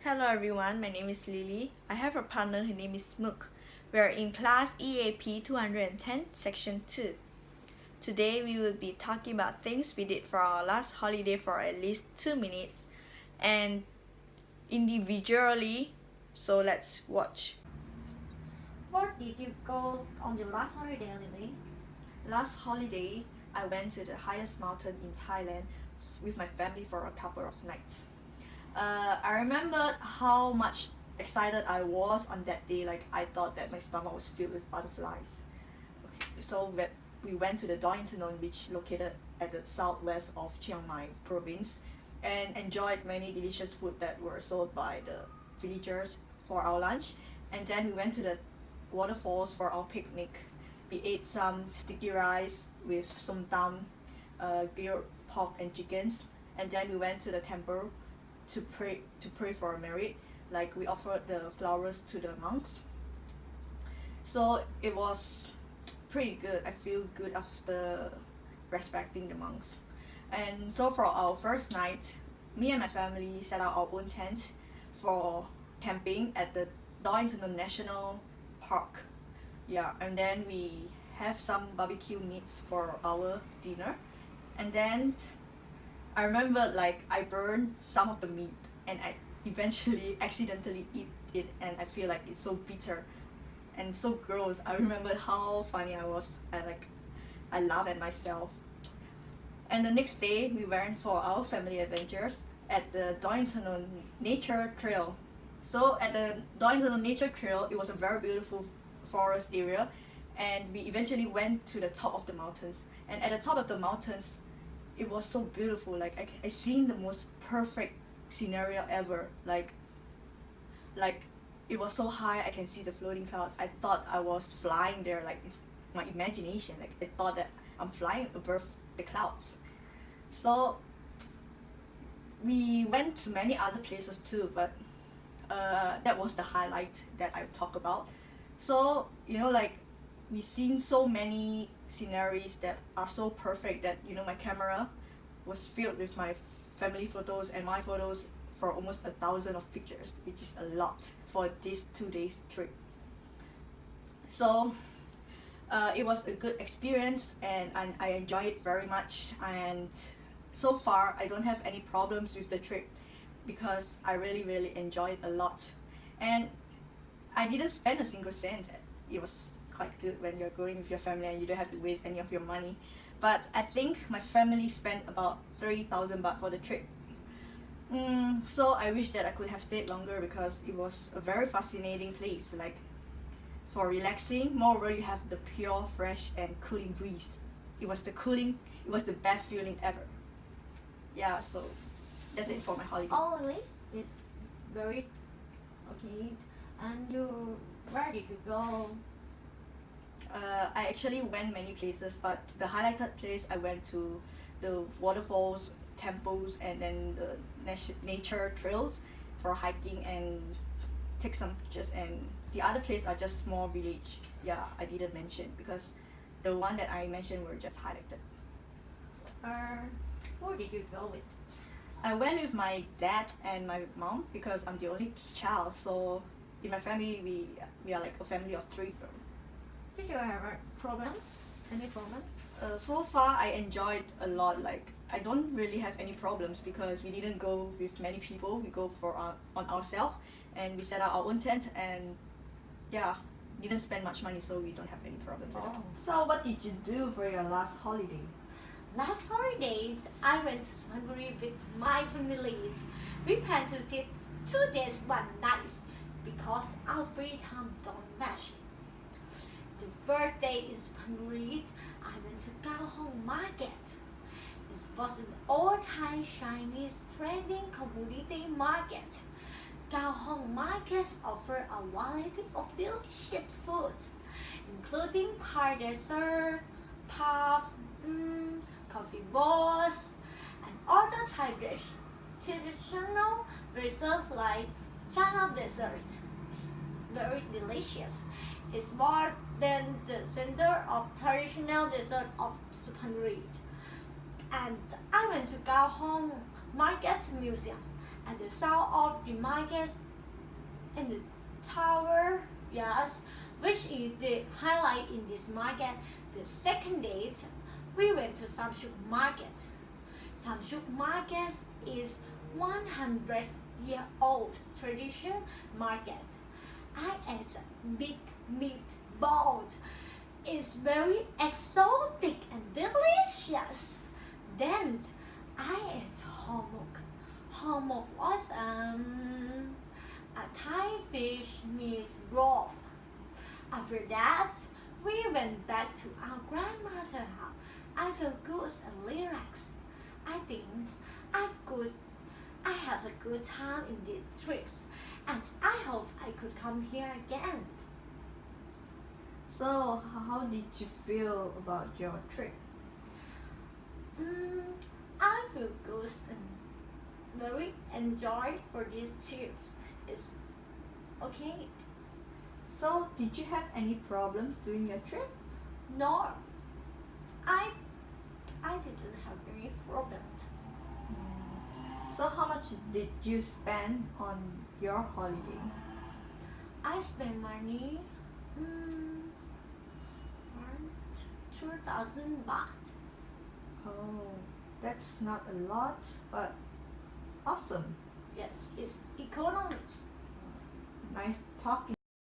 Hello everyone, my name is Lily. I have a partner, her name is MUK. We are in class EAP210, section 2. Today we will be talking about things we did for our last holiday for at least 2 minutes and individually, so let's watch. Where did you go on your last holiday, Lily? Last holiday, I went to the highest mountain in Thailand with my family for a couple of nights. I remembered how much excited I was on that day. Like I thought that my stomach was filled with butterflies. Okay, so we went to the Doi Internon beach located at the southwest of Chiang Mai province and enjoyed many delicious food that were sold by the villagers for our lunch. And then we went to the waterfalls for our picnic. We ate some sticky rice with some tam, grilled pork and chickens. And then we went to the temple to pray for a merit. Like we offered the flowers to the monks. So it was pretty good. I feel good after respecting the monks. And so for our first night, me and my family set out our own tent for camping at the Doi Internon National Park. Yeah, and then we have some barbecue meats for our dinner. And then I remember like I burned some of the meat and I eventually accidentally eat it, and I feel like it's so bitter and so gross. I remember how funny I was. I laughed at myself. And the next day we went for our family adventures at the Doi Internon Nature Trail. So at the Doi Internon Nature Trail, it was a very beautiful forest area, and we eventually went to the top of the mountains. And at the top of the mountains, it was so beautiful. Like I seen the most perfect scenario ever. Like it was so high, I can see the floating clouds. I thought I was flying there. Like it's my imagination. Like I thought that I'm flying above the clouds. So we went to many other places too, but that was the highlight that I talk about. So like we've seen so many sceneries that are so perfect that my camera was filled with my family photos and my photos for almost 1,000 of pictures, which is a lot for this 2 days trip. So it was a good experience, and I enjoyed it very much. And so far I don't have any problems with the trip because I really enjoyed it a lot, and I didn't spend a single cent. It was quite good when you're going with your family and you don't have to waste any of your money. But I think my family spent about 3,000 baht for the trip. So I wish that I could have stayed longer because it was a very fascinating place. Like for relaxing, moreover you have the pure, fresh and cooling breeze. It was the best feeling ever. Yeah, so that's it for my holiday. Oh, Lily, it's very okay. And where did you go? I actually went many places, but the highlighted place I went to the waterfalls, temples, and then the nature trails for hiking and take some pictures. And the other place are just small village. Yeah, I didn't mention because the one that I mentioned were just highlighted. Who did you go with? I went with my dad and my mom because I'm the only child. So in my family, we are like a family of 3 people. Did you have a problem? Any problem? So far I enjoyed a lot. Like I don't really have any problems because we didn't go with many people. We go on ourselves, and we set up our own tent, and yeah, didn't spend much money, so we don't have any problems at all. So what did you do for your last holiday? Last holidays, I went to Hungary with my family. We plan to take 2 days, 1 night because our free time don't match. The first day in Hungary, I went to Kaohsiung Market. It was an old Thai Chinese trading community market. Kaohsiung markets offer a variety of delicious food, including pie dessert, puff, coffee balls, and other Thai traditional desserts like Chana dessert. It's very delicious. It's more than the center of traditional dessert of Hungary. And I went to Kaohsiung Market Museum at the sound of the market and the tower, yes, which is the highlight in this market. The second date, we went to Samsung Market. Samsung Market is 100-year-old tradition market. I ate big meatball. It's very exotic and delicious. Then I ate homok. Homok was a Thai fish meat broth. After that, we went back to our grandmother's house. I felt good and relaxed. I think I have a good time in these trips, and I hope I could come here again. So, how did you feel about your trip? I feel good and very enjoyed for these trips. It's okay. So, did you have any problems during your trip? No, I didn't have any problems. So, how much did you spend on your holiday? I spent money, around 2,000 baht. Oh, that's not a lot, but awesome. Yes, it's economics. Nice talking.